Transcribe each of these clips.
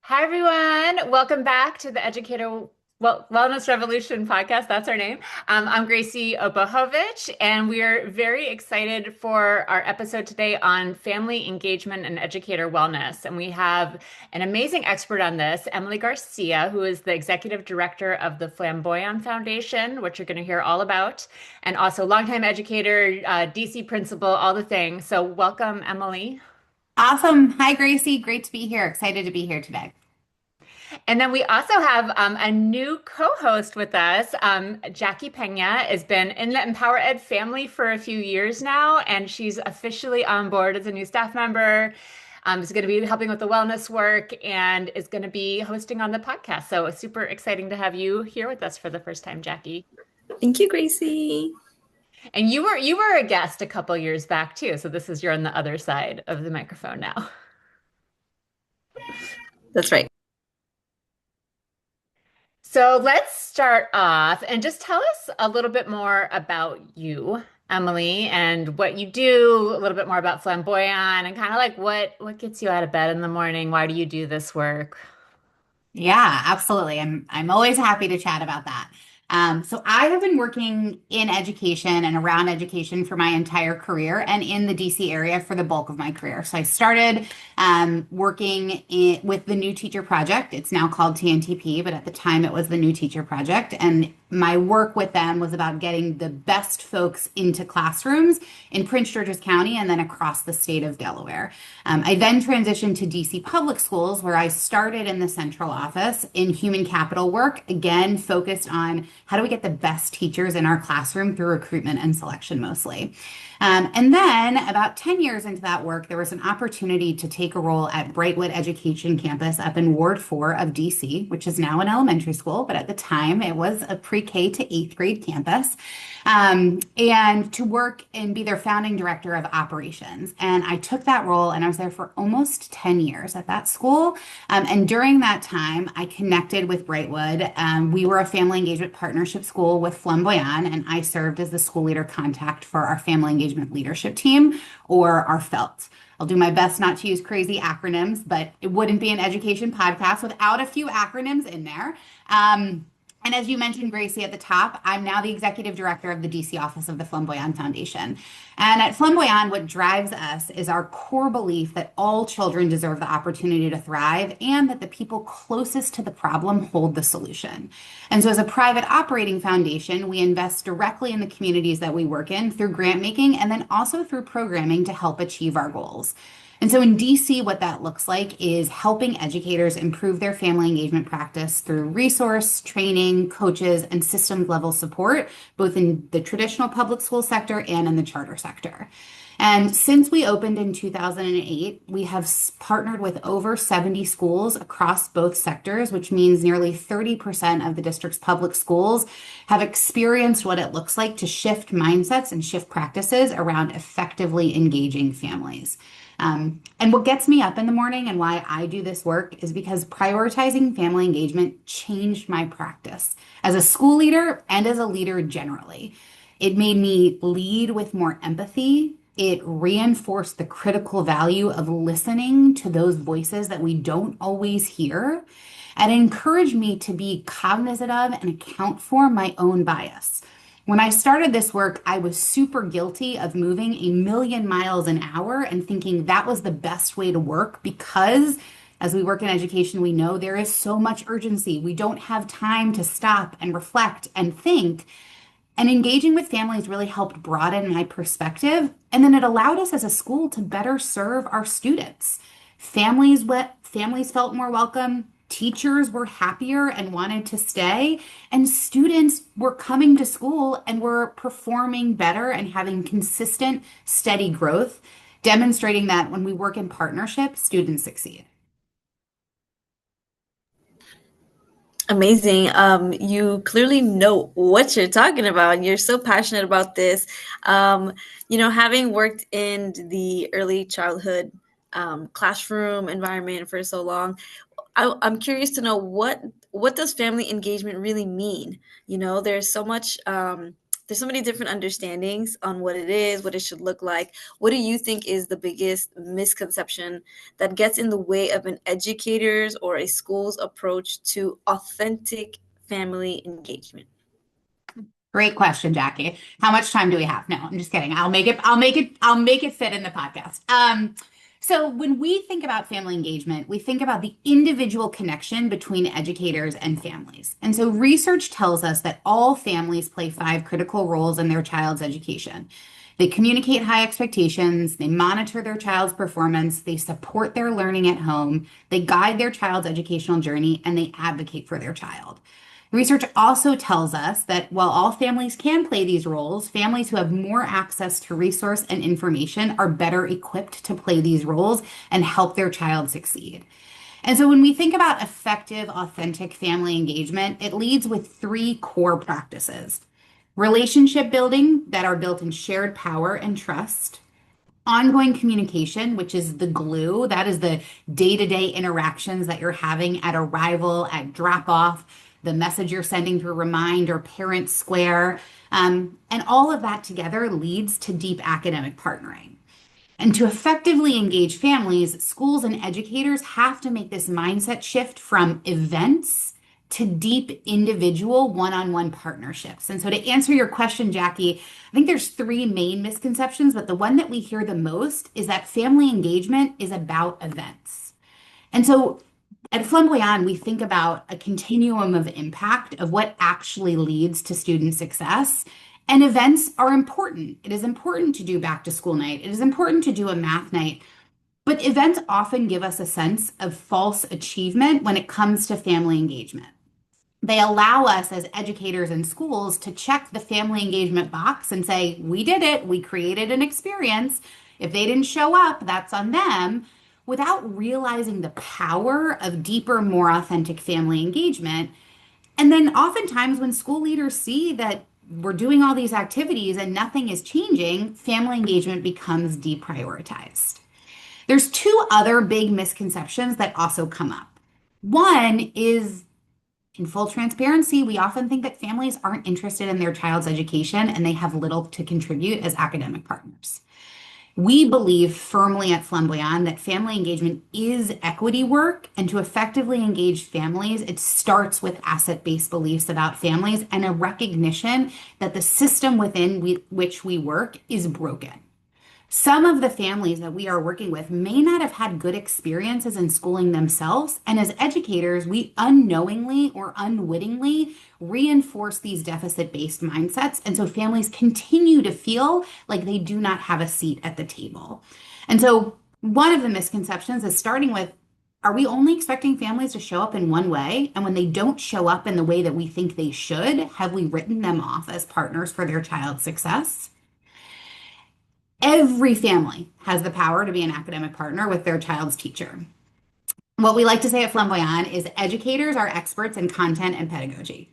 Hi, everyone. Welcome back to the Wellness Revolution podcast. That's our name. I'm Gracie Obohovich, and we are very excited for our episode today on family engagement and educator wellness. And we have an amazing expert on this, Emily Garcia, who is the executive director of the Flamboyan Foundation, which you're going to hear all about, and also longtime educator, DC principal, all the things. So, welcome, Emily. Awesome. Hi, Gracie. Great to be here. Excited to be here today. And then we also have a new co-host with us. Jackie Pena has been in the Empower Ed family for a few years now, and she's officially on board as a new staff member. Is going to be helping with the wellness work and is going to be hosting on the podcast. So it's super exciting to have you here with us for the first time, Jackie. Thank you, Gracie. And you were a guest a couple years back too. So this is you're on the other side of the microphone now. That's right. So let's start off and just tell us a little bit more about you, Emily, and what you do, a little bit more about Flamboyant and kind of like what gets you out of bed in the morning. Why do you do this work? Yeah, absolutely. I'm always happy to chat about that. So I have been working in education and around education for my entire career and in the DC area for the bulk of my career. So I started with the New Teacher Project. It's now called TNTP, but at the time it was the New Teacher Project. And my work with them was about getting the best folks into classrooms in Prince George's County and then across the state of Delaware. I then transitioned to DC Public Schools, where I started in the central office in human capital work, again, focused on how do we get the best teachers in our classroom through recruitment and selection mostly. And then about 10 years into that work, there was an opportunity to take a role at Brightwood Education Campus up in Ward 4 of DC, which is now an elementary school, but at the time it was a pre-K to eighth grade campus. And to work and be their founding director of operations. And I took that role and I was there for almost 10 years at that school. And during that time, I connected with Brightwood. We were a family engagement partnership school with Flamboyant, and I served as the school leader contact for our family engagement leadership team, or our FELT. I'll do my best not to use crazy acronyms, but it wouldn't be an education podcast without a few acronyms in there. And as you mentioned, Gracie, at the top, I'm now the executive director of the DC office of the Flamboyant Foundation. And at Flamboyant, what drives us is our core belief that all children deserve the opportunity to thrive and that the people closest to the problem hold the solution. And so, as a private operating foundation, we invest directly in the communities that we work in through grant making and then also through programming to help achieve our goals. And so in DC, what that looks like is helping educators improve their family engagement practice through resource, training, coaches, and systems level support, both in the traditional public school sector and in the charter sector. And since we opened in 2008, we have partnered with over 70 schools across both sectors, which means nearly 30% of the district's public schools have experienced what it looks like to shift mindsets and shift practices around effectively engaging families. And what gets me up in the morning and why I do this work is because prioritizing family engagement changed my practice as a school leader and as a leader generally. It made me lead with more empathy. It reinforced the critical value of listening to those voices that we don't always hear, and encouraged me to be cognizant of and account for my own bias. When I started this work, I was super guilty of moving a million miles an hour and thinking that was the best way to work because as we work in education, we know there is so much urgency. We don't have time to stop and reflect and think. And engaging with families really helped broaden my perspective. And then it allowed us as a school to better serve our students. Families felt more welcome. Teachers were happier and wanted to stay, and students were coming to school and were performing better and having consistent, steady growth, demonstrating that when we work in partnership, students succeed. Amazing. You clearly know what you're talking about, and you're so passionate about this. Having worked in the early childhood classroom environment for so long, I'm curious to know what does family engagement really mean? There's so much there's so many different understandings on what it is, what it should look like. What do you think is the biggest misconception that gets in the way of an educator's or a school's approach to authentic family engagement? Great question, Jackie. How much time do we have? No, I'm just kidding. I'll make it fit in the podcast. So when we think about family engagement, we think about the individual connection between educators and families. And so research tells us that all families play five critical roles in their child's education. They communicate high expectations, they monitor their child's performance, they support their learning at home, they guide their child's educational journey, and they advocate for their child. Research also tells us that while all families can play these roles, families who have more access to resource and information are better equipped to play these roles and help their child succeed. And so when we think about effective, authentic family engagement, it leads with three core practices: relationship building that are built in shared power and trust, ongoing communication, which is the glue, that is the day-to-day interactions that you're having at arrival, at drop off, the message you're sending through Remind or Parent Square. And all of that together leads to deep academic partnering. And to effectively engage families, schools and educators have to make this mindset shift from events to deep individual one-on-one partnerships. And so to answer your question, Jackie, I think there's three main misconceptions, but the one that we hear the most is that family engagement is about events. And so at Flamboyan, we think about a continuum of impact of what actually leads to student success. And events are important. It is important to do back to school night. It is important to do a math night. But events often give us a sense of false achievement when it comes to family engagement. They allow us as educators in schools to check the family engagement box and say, we did it, we created an experience. If they didn't show up, that's on them, without realizing the power of deeper, more authentic family engagement. And then oftentimes when school leaders see that we're doing all these activities and nothing is changing, family engagement becomes deprioritized. There's two other big misconceptions that also come up. One is, in full transparency, we often think that families aren't interested in their child's education and they have little to contribute as academic partners. We believe firmly at Flamboyant that family engagement is equity work, and to effectively engage families, it starts with asset-based beliefs about families and a recognition that the system within which we work is broken. Some of the families that we are working with may not have had good experiences in schooling themselves, and as educators, we unknowingly or unwittingly reinforce these deficit-based mindsets, and so families continue to feel like they do not have a seat at the table. And so one of the misconceptions is starting with, are we only expecting families to show up in one way? And when they don't show up in the way that we think they should, have we written them off as partners for their child's success? Every family has the power to be an academic partner with their child's teacher. What we like to say at Flamboyant is educators are experts in content and pedagogy.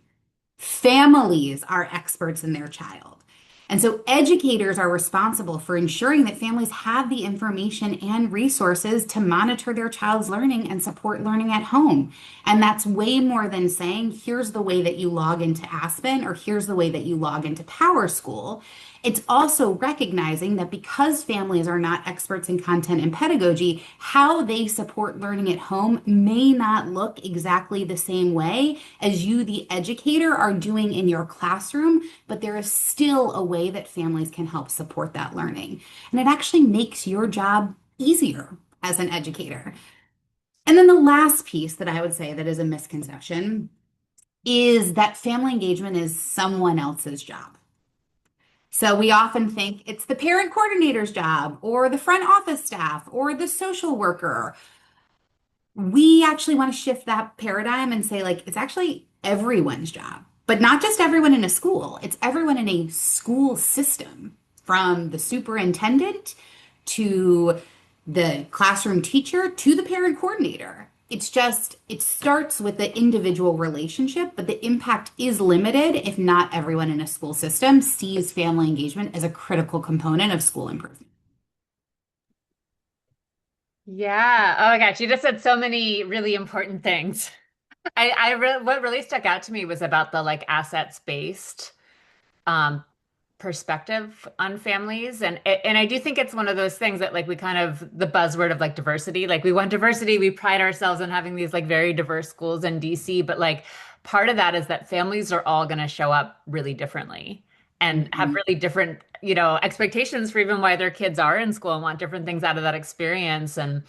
Families are experts in their child. And so educators are responsible for ensuring that families have the information and resources to monitor their child's learning and support learning at home. And that's way more than saying, here's the way that you log into Aspen or here's the way that you log into Power School. It's also recognizing that because families are not experts in content and pedagogy, how they support learning at home may not look exactly the same way as you, the educator, are doing in your classroom, but there is still a way that families can help support that learning. And it actually makes your job easier as an educator. And then the last piece that I would say that is a misconception is that family engagement is someone else's job. So we often think it's the parent coordinator's job or the front office staff or the social worker. We actually want to shift that paradigm and say, like, it's actually everyone's job, but not just everyone in a school. It's everyone in a school system, from the superintendent to the classroom teacher to the parent coordinator. It's just, it starts with the individual relationship, but the impact is limited if not everyone in a school system sees family engagement as a critical component of school improvement. Yeah. Oh my gosh, you just said so many really important things. What really stuck out to me was about the like assets based. perspective on families, and I do think it's one of those things that like we kind of the buzzword of like diversity, like we want diversity, we pride ourselves on having these like very diverse schools in DC, but like part of that is that families are all going to show up really differently and have Mhm. really different, expectations for even why their kids are in school and want different things out of that experience. And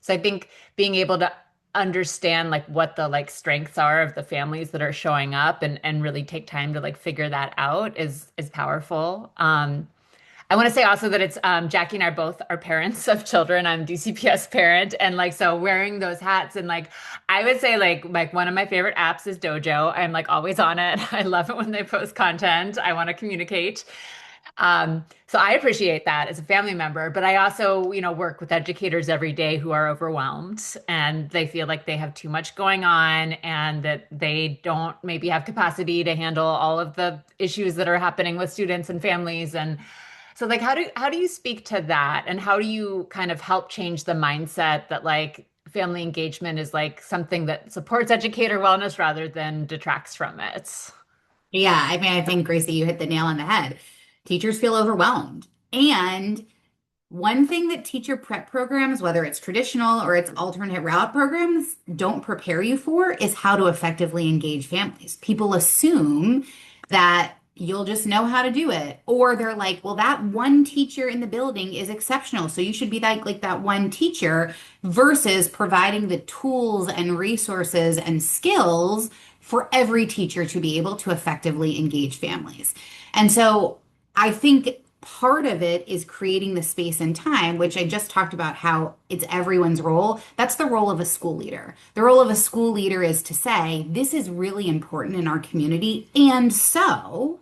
so I think being able to understand like what the like strengths are of the families that are showing up and really take time to like figure that out is powerful. I want to say also that it's Jackie and I both are parents of children. I'm DCPS parent, and like so wearing those hats and like I would say like one of my favorite apps is Dojo. I'm like always on it. I love it when they post content. I want to communicate. So I appreciate that as a family member, but I also, work with educators every day who are overwhelmed and they feel like they have too much going on and that they don't maybe have capacity to handle all of the issues that are happening with students and families. And so like how do you speak to that and how do you kind of help change the mindset that like family engagement is like something that supports educator wellness rather than detracts from it? Yeah, I mean, I think Gracie, you hit the nail on the head. Teachers feel overwhelmed. And one thing that teacher prep programs, whether it's traditional or it's alternate route programs, don't prepare you for is how to effectively engage families. People assume that you'll just know how to do it. Or they're like, well, that one teacher in the building is exceptional. So you should be like that one teacher versus providing the tools and resources and skills for every teacher to be able to effectively engage families. And so I think part of it is creating the space and time, which I just talked about how it's everyone's role. That's the role of a school leader. The role of a school leader is to say, this is really important in our community. And so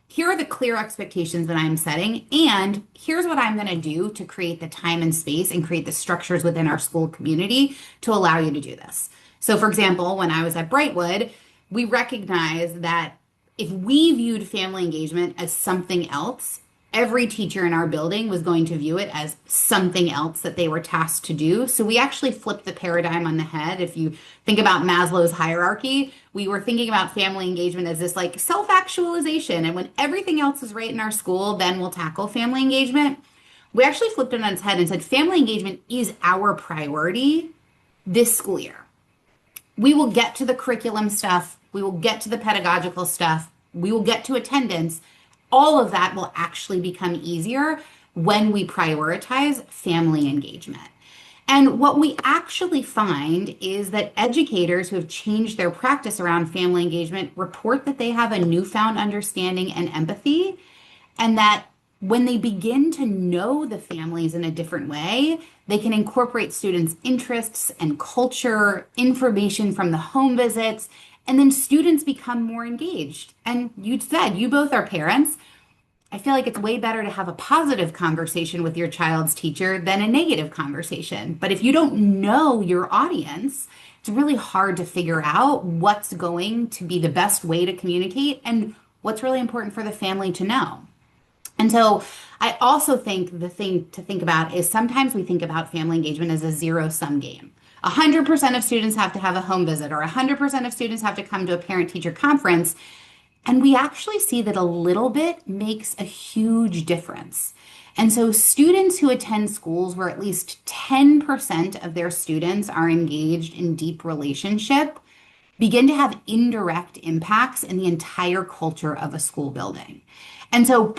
here are the clear expectations that I'm setting, and here's what I'm going to do to create the time and space and create the structures within our school community to allow you to do this. So, for example, when I was at Brightwood, we recognized that if we viewed family engagement as something else, every teacher in our building was going to view it as something else that they were tasked to do. So we actually flipped the paradigm on the head. If you think about Maslow's hierarchy, we were thinking about family engagement as this like self-actualization. And when everything else is right in our school, then we'll tackle family engagement. We actually flipped it on its head and said family engagement is our priority this school year. We will get to the curriculum stuff. We will get to the pedagogical stuff. We will get to attendance. All of that will actually become easier when we prioritize family engagement. And what we actually find is that educators who have changed their practice around family engagement report that they have a newfound understanding and empathy, and that when they begin to know the families in a different way, they can incorporate students' interests and culture, information from the home visits, and then students become more engaged. And you said you both are parents. I feel like it's way better to have a positive conversation with your child's teacher than a negative conversation. But if you don't know your audience, it's really hard to figure out what's going to be the best way to communicate and what's really important for the family to know. And so I also think the thing to think about is sometimes we think about family engagement as a zero-sum game. 100% of students have to have a home visit, or 100% of students have to come to a parent-teacher conference. And we actually see that a little bit makes a huge difference. And so students who attend schools where at least 10% of their students are engaged in deep relationship begin to have indirect impacts in the entire culture of a school building. And so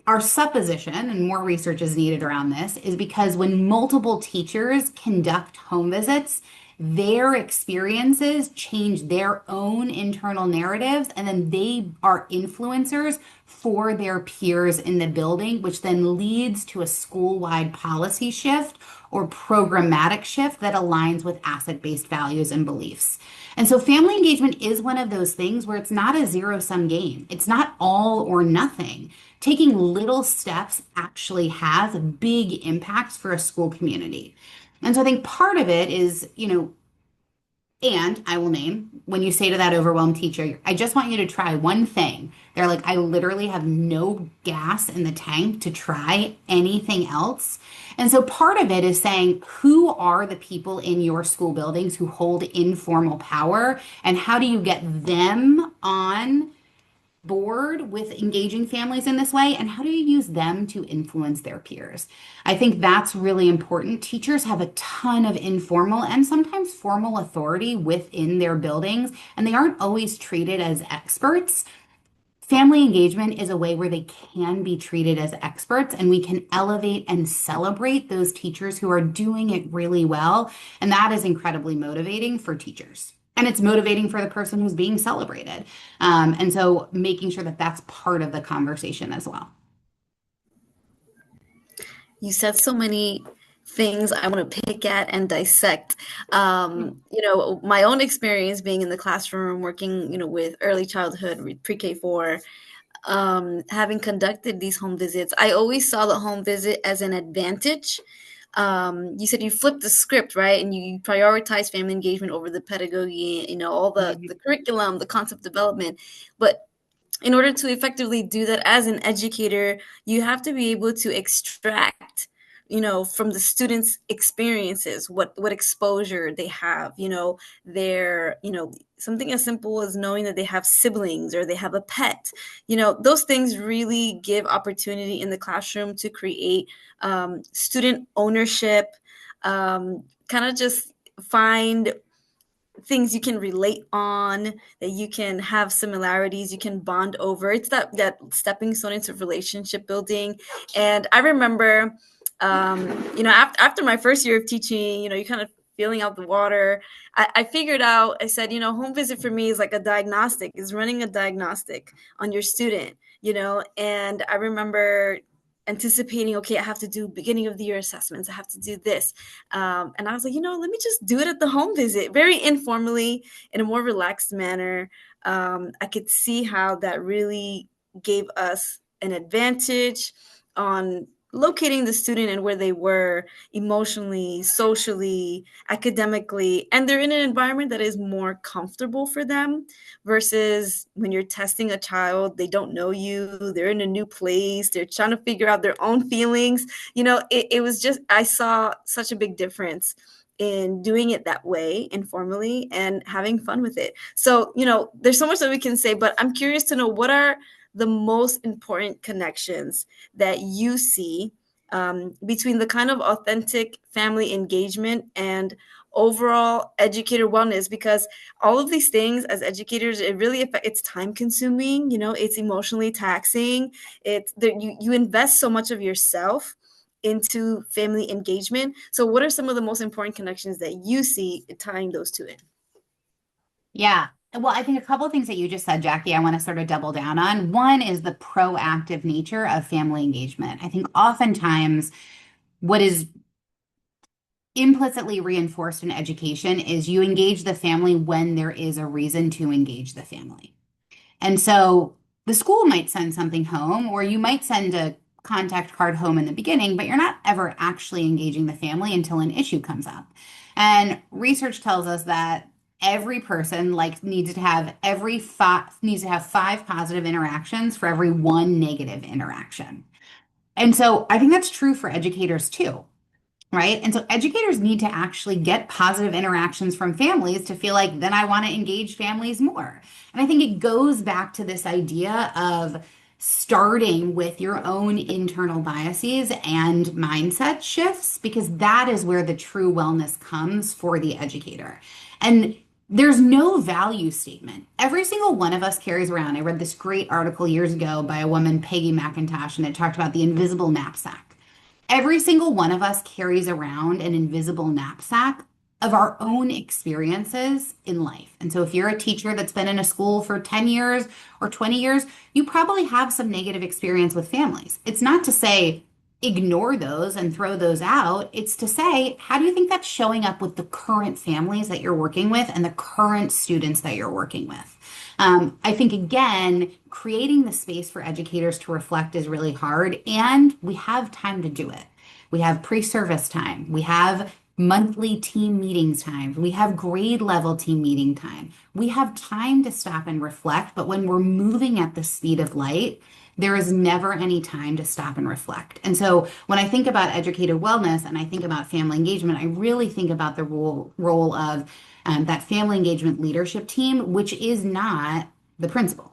our supposition, and more research is needed around this, is because when multiple teachers conduct home visits, their experiences change their own internal narratives, and then they are influencers for their peers in the building, which then leads to a school-wide policy shift or programmatic shift that aligns with asset-based values and beliefs. And so family engagement is one of those things where it's not a zero-sum game. It's not all or nothing. Taking little steps actually has big impacts for a school community. And so I think part of it is, and I will name when you say to that overwhelmed teacher, I just want you to try one thing. They're like, I literally have no gas in the tank to try anything else. And so part of it is saying, who are the people in your school buildings who hold informal power, and how do you get them on board with engaging families in this way, and how do you use them to influence their peers? I think that's really important. Teachers have a ton of informal and sometimes formal authority within their buildings, and they aren't always treated as experts. Family engagement is a way where they can be treated as experts, and we can elevate and celebrate those teachers who are doing it really well. And that is incredibly motivating for teachers. And it's motivating for the person who's being celebrated. And so making sure that that's part of the conversation as well. You said so many things I want to pick at and dissect. My own experience being in the classroom, working, with early childhood, with pre-K 4, having conducted these home visits, I always saw the home visit as an advantage. You said you flipped the script, right? And you prioritize family engagement over the pedagogy, all the curriculum, the concept development. But in order to effectively do that as an educator, you have to be able to extract, from the students' experiences, what exposure they have, their, something as simple as knowing that they have siblings or they have a pet. Those things really give opportunity in the classroom to create student ownership, kind of just find things you can relate on, that you can have similarities, you can bond over. It's that stepping stone into relationship building. And I remember, after my first year of teaching, you kind of feeling out the water. I figured out, I said, home visit for me is like a diagnostic, is running a diagnostic on your student, and I remember anticipating, okay, I have to do beginning of the year assessments. I have to do this. And I was like, let me just do it at the home visit, very informally, in a more relaxed manner. I could see how that really gave us an advantage on locating the student and where they were emotionally, socially, academically, and they're in an environment that is more comfortable for them versus when you're testing a child, they don't know you, they're in a new place, they're trying to figure out their own feelings. It was just, I saw such a big difference in doing it that way informally and having fun with it. So, there's so much that we can say, but I'm curious to know, what are the most important connections that you see between the kind of authentic family engagement and overall educator wellness? Because all of these things as educators, it really it's time consuming, it's emotionally taxing. You invest so much of yourself into family engagement. So what are some of the most important connections that you see tying those two in? Yeah. Well, I think a couple of things that you just said, Jackie, I want to sort of double down on. One is the proactive nature of family engagement. I think oftentimes what is implicitly reinforced in education is you engage the family when there is a reason to engage the family. And so the school might send something home, or you might send a contact card home in the beginning, but you're not ever actually engaging the family until an issue comes up. And research tells us that every person needs to have 5 positive interactions for every 1 negative interaction. And so I think that's true for educators too. Right. And so educators need to actually get positive interactions from families to feel like, then I want to engage families more. And I think it goes back to this idea of starting with your own internal biases and mindset shifts, because that is where the true wellness comes for the educator. And there's no value statement. Every single one of us carries around. I read this great article years ago by a woman, Peggy McIntosh, and it talked about the invisible knapsack. Every single one of us carries around an invisible knapsack of our own experiences in life. And so if you're a teacher that's been in a school for 10 years or 20 years, you probably have some negative experience with families. It's not to say ignore those and throw those out. It's to say, how do you think that's showing up with the current families that you're working with and the current students that you're working with? I think, again, creating the space for educators to reflect is really hard, and we have time to do it. We have pre-service time. We have monthly team meetings time. We have grade level team meeting time. We have time to stop and reflect, but when we're moving at the speed of light, there is never any time to stop and reflect. And so when I think about educator wellness and I think about family engagement, I really think about the role of that family engagement leadership team, which is not the principal.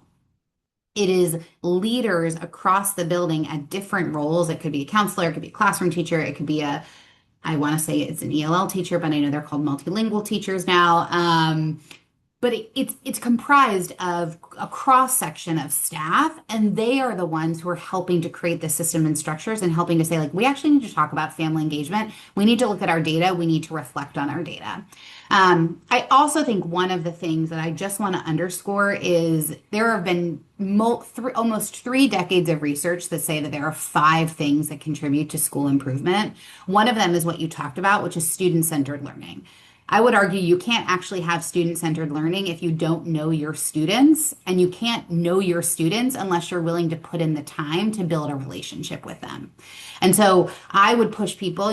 It is leaders across the building at different roles. It could be a counselor, it could be a classroom teacher, it could be I want to say it's an ELL teacher, but I know they're called multilingual teachers now. But it's comprised of a cross section of staff, and they are the ones who are helping to create the system and structures and helping to say, like, we actually need to talk about family engagement. We need to look at our data. We need to reflect on our data. I also think one of the things that I just want to underscore is there have been almost 3 decades of research that say that there are 5 things that contribute to school improvement. One of them is what you talked about, which is student-centered learning. I would argue you can't actually have student-centered learning if you don't know your students, and you can't know your students unless you're willing to put in the time to build a relationship with them. And so I would push people,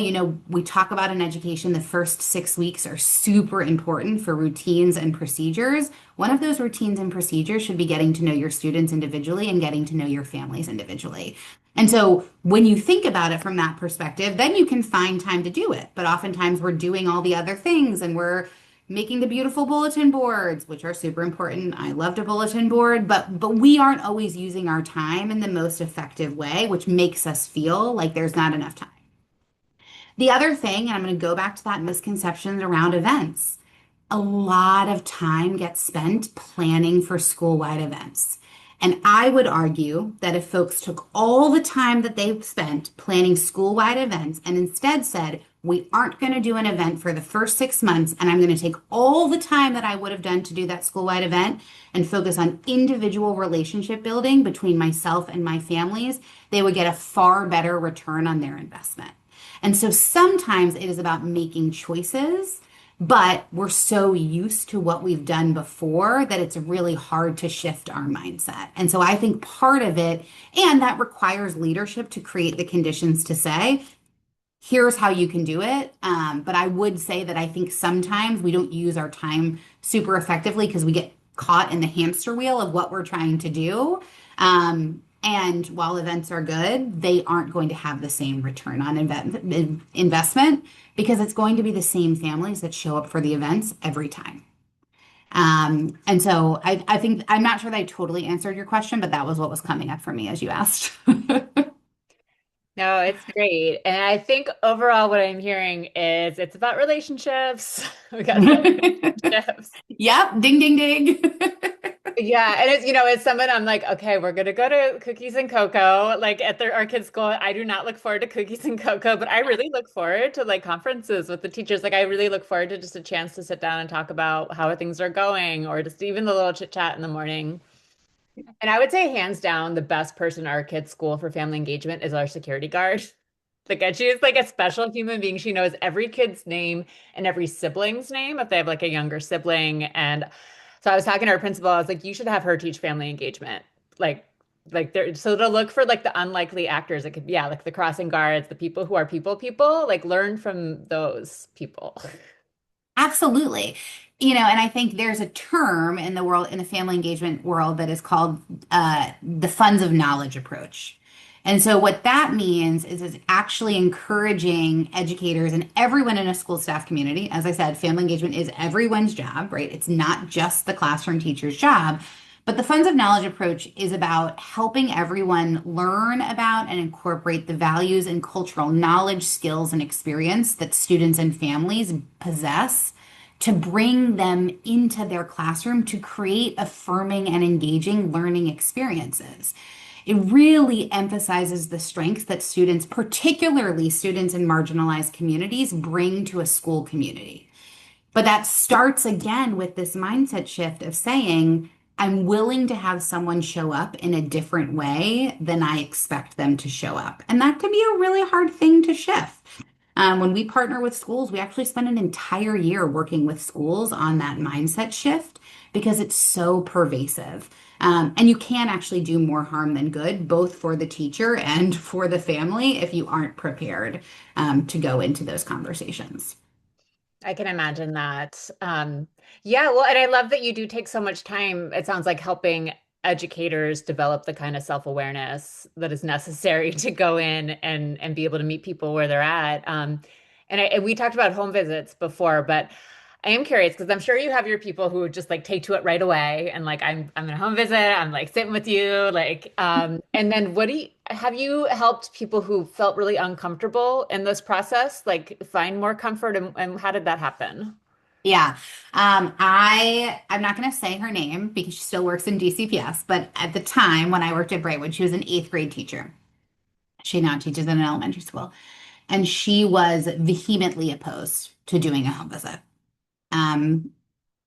we talk about in education, the first 6 weeks are super important for routines and procedures. One of those routines and procedures should be getting to know your students individually and getting to know your families individually. And so when you think about it from that perspective, then you can find time to do it. But oftentimes we're doing all the other things and we're making the beautiful bulletin boards, which are super important. I loved a bulletin board, but we aren't always using our time in the most effective way, which makes us feel like there's not enough time. The other thing, and I'm going to go back to that misconception around events. A lot of time gets spent planning for school-wide events. And I would argue that if folks took all the time that they've spent planning school-wide events and instead said, we aren't going to do an event for the first 6 months, and I'm going to take all the time that I would have done to do that school-wide event and focus on individual relationship building between myself and my families, they would get a far better return on their investment. And so sometimes it is about making choices, but we're so used to what we've done before that it's really hard to shift our mindset. And so I think part of it, and that requires leadership to create the conditions to say, here's how you can do it. But I would say that I think sometimes we don't use our time super effectively because we get caught in the hamster wheel of what we're trying to do. And while events are good, they aren't going to have the same return on investment because it's going to be the same families that show up for the events every time. And so I think I'm not sure that I totally answered your question, but that was what was coming up for me as you asked. No, it's great. And I think overall what I'm hearing is it's about relationships. We got to build relationships. Yep, ding, ding, ding. Yeah, and as someone I'm like, okay, we're gonna go to cookies and cocoa, like at our kids' school. I do not look forward to cookies and cocoa, but I really look forward to like conferences with the teachers. Like I really look forward to just a chance to sit down and talk about how things are going, or just even the little chit chat in the morning. And I would say hands down, the best person at our kids' school for family engagement is our security guard. Like she is like a special human being. She knows every kid's name and every sibling's name if they have like a younger sibling. And so I was talking to our principal, I was like, you should have her teach family engagement. Like there, so to look for like the unlikely actors, it could be, yeah, like the crossing guards, the people who are people, like learn from those people. Absolutely. And I think there's a term in the world, in the family engagement world, that is called the funds of knowledge approach. And so what that means is it's actually encouraging educators and everyone in a school staff community. As I said, family engagement is everyone's job, right? It's not just the classroom teacher's job. But the funds of knowledge approach is about helping everyone learn about and incorporate the values and cultural knowledge, skills, and experience that students and families possess to bring them into their classroom to create affirming and engaging learning experiences. It really emphasizes the strengths that students, particularly students in marginalized communities, bring to a school community. But that starts again with this mindset shift of saying, I'm willing to have someone show up in a different way than I expect them to show up. And that can be a really hard thing to shift. When we partner with schools, we actually spend an entire year working with schools on that mindset shift because it's so pervasive. And you can actually do more harm than good, both for the teacher and for the family, if you aren't prepared to go into those conversations. I can imagine that. Yeah, well, and I love that you do take so much time, it sounds like helping educators develop the kind of self-awareness that is necessary to go in and be able to meet people where they're at. And we talked about home visits before, but I am curious because I'm sure you have your people who just like take to it right away and like I'm gonna home visit, I'm like sitting with you, like and then have you helped people who felt really uncomfortable in this process, like find more comfort and how did that happen? Yeah. I'm not going to say her name because she still works in DCPS, but at the time when I worked at Brightwood, she was an eighth grade teacher. She now teaches in an elementary school, and she was vehemently opposed to doing a home visit. Um,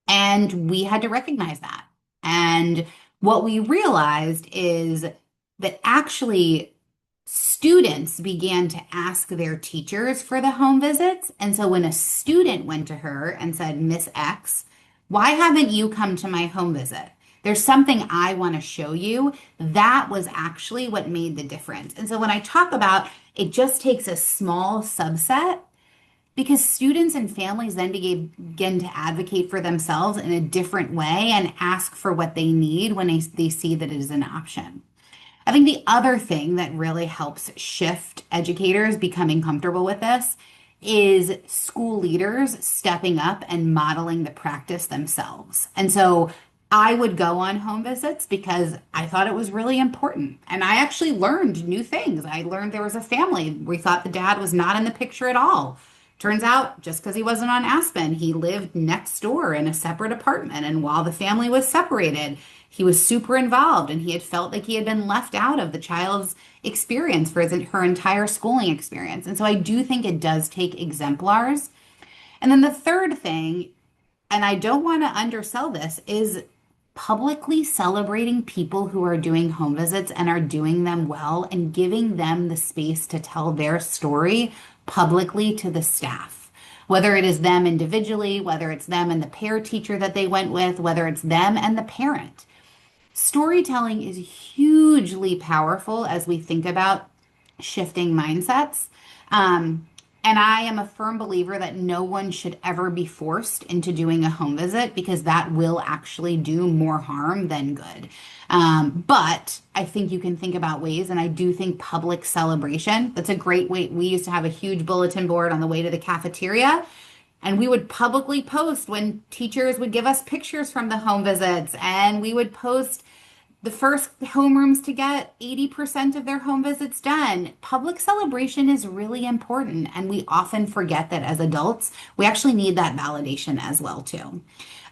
and we had to recognize that. And what we realized is that actually students began to ask their teachers for the home visits. And so when a student went to her and said, Miss X, why haven't you come to my home visit? There's something I want to show you. That was actually what made the difference. And so when I talk about it just takes a small subset, because students and families then begin to advocate for themselves in a different way and ask for what they need when they see that it is an option. I think the other thing that really helps shift educators becoming comfortable with this is school leaders stepping up and modeling the practice themselves. And so I would go on home visits because I thought it was really important. And I actually learned new things. I learned there was a family. We thought the dad was not in the picture at all. Turns out, just because he wasn't on Aspen, he lived next door in a separate apartment. And while the family was separated, he was super involved and he had felt like he had been left out of the child's experience for her entire schooling experience. And so I do think it does take exemplars. And then the third thing, and I don't want to undersell this, is publicly celebrating people who are doing home visits and are doing them well and giving them the space to tell their story publicly to the staff. Whether it is them individually, whether it's them and the pair teacher that they went with, whether it's them and the parent. Storytelling is hugely powerful as we think about shifting mindsets. And I am a firm believer that no one should ever be forced into doing a home visit because that will actually do more harm than good. But I think you can think about ways, and I do think public celebration, that's a great way. We used to have a huge bulletin board on the way to the cafeteria. And we would publicly post when teachers would give us pictures from the home visits, and we would post the first homerooms to get 80% of their home visits done. Public celebration is really important, and we often forget that as adults, we actually need that validation as well too.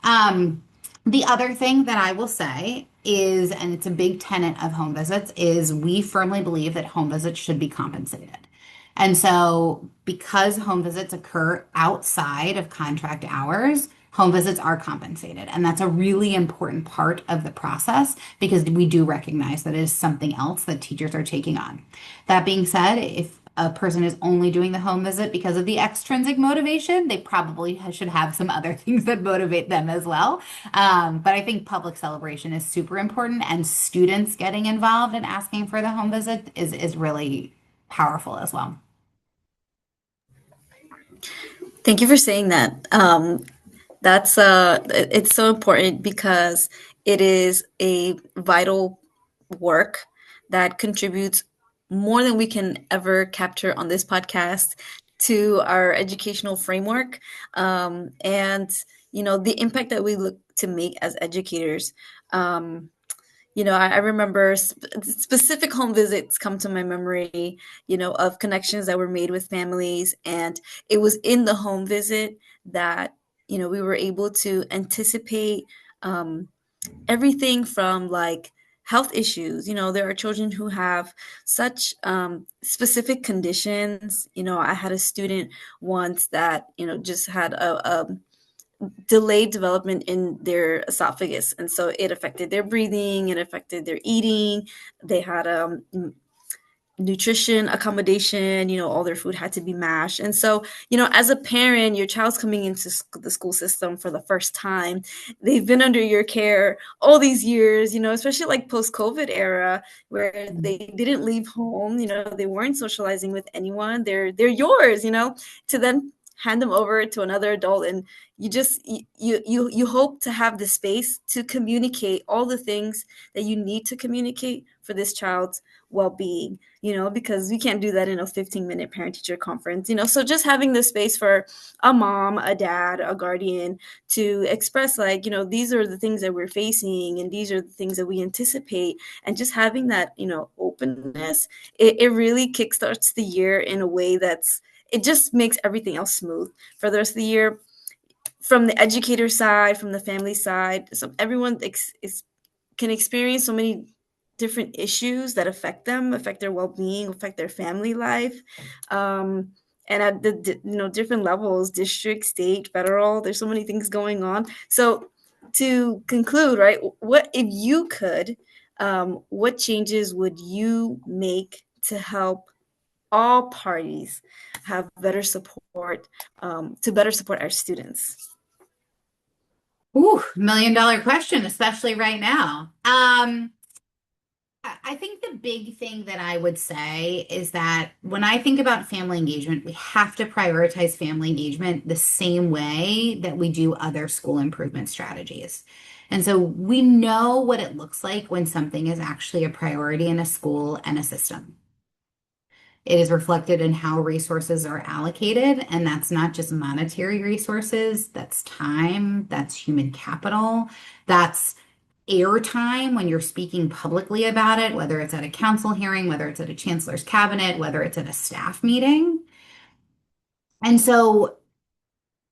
The other thing that I will say is, and it's a big tenet of home visits, is we firmly believe that home visits should be compensated. And so, because home visits occur outside of contract hours, home visits are compensated. And that's a really important part of the process because we do recognize that it is something else that teachers are taking on. That being said, if a person is only doing the home visit because of the extrinsic motivation, they probably should have some other things that motivate them as well. But I think public celebration is super important, and students getting involved and asking for the home visit is really powerful as well. Thank you for saying that. That's it's so important because it is a vital work that contributes more than we can ever capture on this podcast to our educational framework, and the impact that we look to make as educators. I remember specific home visits come to my memory, of connections that were made with families. And it was in the home visit that, we were able to anticipate everything from like health issues. There are children who have such specific conditions. I had a student once that, just had a delayed development in their esophagus, and so it affected their breathing, it affected their eating. They had nutrition accommodation, all their food had to be mashed. And so, as a parent, your child's coming into the school system for the first time. They've been under your care all these years, especially like post-COVID era where they didn't leave home, they weren't socializing with anyone. They're yours, to then hand them over to another adult, and you hope to have the space to communicate all the things that you need to communicate for this child's well-being, because you can't do that in a 15-minute parent-teacher conference, so just having the space for a mom, a dad, a guardian to express, like, these are the things that we're facing and these are the things that we anticipate, and just having that, openness, it really kickstarts the year in a way it just makes everything else smooth for the rest of the year, from the educator side, from the family side. So everyone can experience so many different issues that affect them, affect their well-being, affect their family life, and at the different levels, district, state, federal. There's so many things going on. So to conclude, right, what if you could, what changes would you make to help all parties have better support, to better support our students? Ooh, $1 million question, especially right now. I think the big thing that I would say is that when I think about family engagement, we have to prioritize family engagement the same way that we do other school improvement strategies. And so we know what it looks like when something is actually a priority in a school and a system. It is reflected in how resources are allocated, and that's not just monetary resources, that's time, that's human capital, that's airtime when you're speaking publicly about it, whether it's at a council hearing, whether it's at a chancellor's cabinet, whether it's at a staff meeting. And so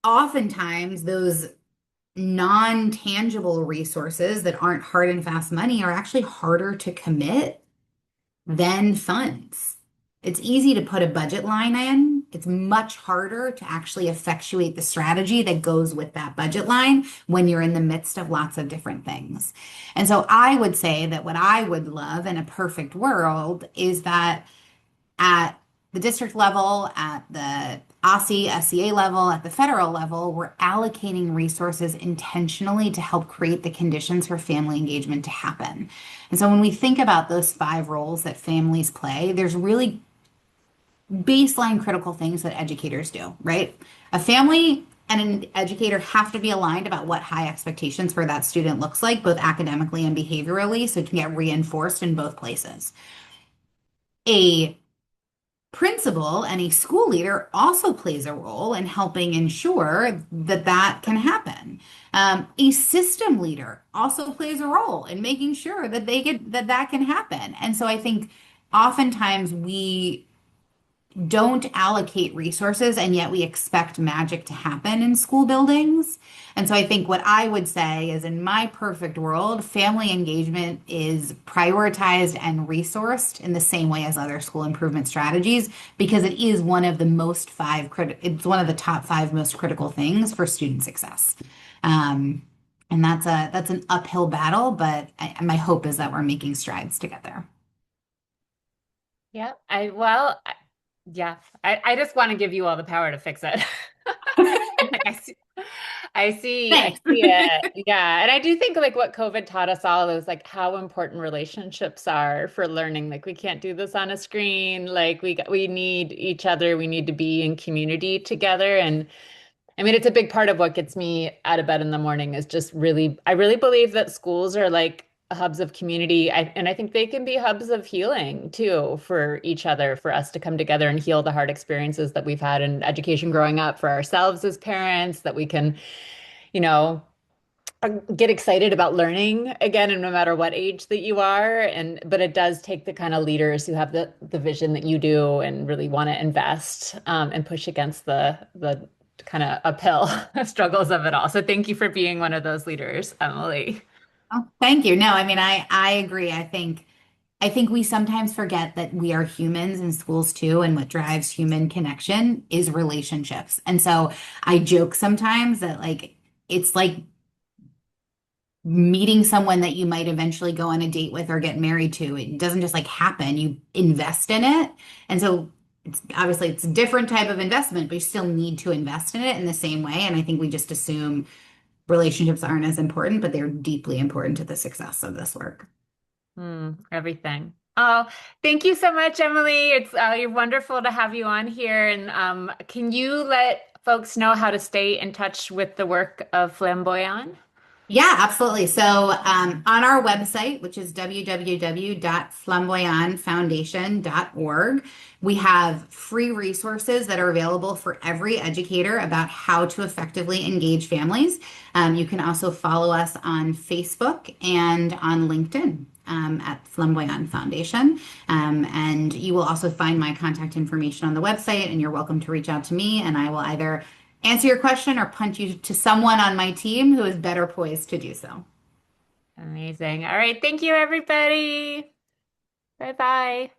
oftentimes those non-tangible resources that aren't hard and fast money are actually harder to commit than funds. It's easy to put a budget line in. It's much harder to actually effectuate the strategy that goes with that budget line when you're in the midst of lots of different things. And so I would say that what I would love in a perfect world is that at the district level, at the OSSE, SCA level, at the federal level, we're allocating resources intentionally to help create the conditions for family engagement to happen. And so when we think about those 5 roles that families play, there's really baseline critical things that educators do, right? A family and an educator have to be aligned about what high expectations for that student looks like, both academically and behaviorally, so it can get reinforced in both places. A principal and a school leader also plays a role in helping ensure that that can happen. A system leader also plays a role in making sure that that can happen. And so I think oftentimes we don't allocate resources and yet we expect magic to happen in school buildings. And so I think what I would say is in my perfect world, family engagement is prioritized and resourced in the same way as other school improvement strategies because it is one of the it's one of the top 5 most critical things for student success. And that's an uphill battle, but my hope is that we're making strides to get there. Yeah, yeah, I just want to give you all the power to fix it. Like I Thanks. see it. Yeah. And I do think like what COVID taught us all is like how important relationships are for learning. Like we can't do this on a screen. Like we need each other. We need to be in community together. And I mean, it's a big part of what gets me out of bed in the morning is just I really believe that schools are like hubs of community. And I think they can be hubs of healing too for each other, for us to come together and heal the hard experiences that we've had in education growing up for ourselves as parents, that we can, you know, get excited about learning again, and no matter what age that you are. But it does take the kind of leaders who have the vision that you do and really want to invest and push against the kind of uphill struggles of it all. So thank you for being one of those leaders, Emily. Oh, thank you. No, I mean, I agree. I think we sometimes forget that we are humans in schools too, and what drives human connection is relationships. And so I joke sometimes that like it's like meeting someone that you might eventually go on a date with or get married to. It doesn't just like happen. You invest in it. And so it's a different type of investment, but you still need to invest in it in the same way. And I think we just assume relationships aren't as important, but they're deeply important to the success of this work. Everything. Oh, thank you so much, Emily. It's wonderful to have you on here. And can you let folks know how to stay in touch with the work of Flamboyan? Yeah, absolutely. So on our website, which is www.flamboyanfoundation.org, we have free resources that are available for every educator about how to effectively engage families. You can also follow us on Facebook and on LinkedIn. At Flamboyan Foundation. And you will also find my contact information on the website, and you're welcome to reach out to me, and I will either answer your question or punt you to someone on my team who is better poised to do so. Amazing. All right. Thank you, everybody. Bye bye.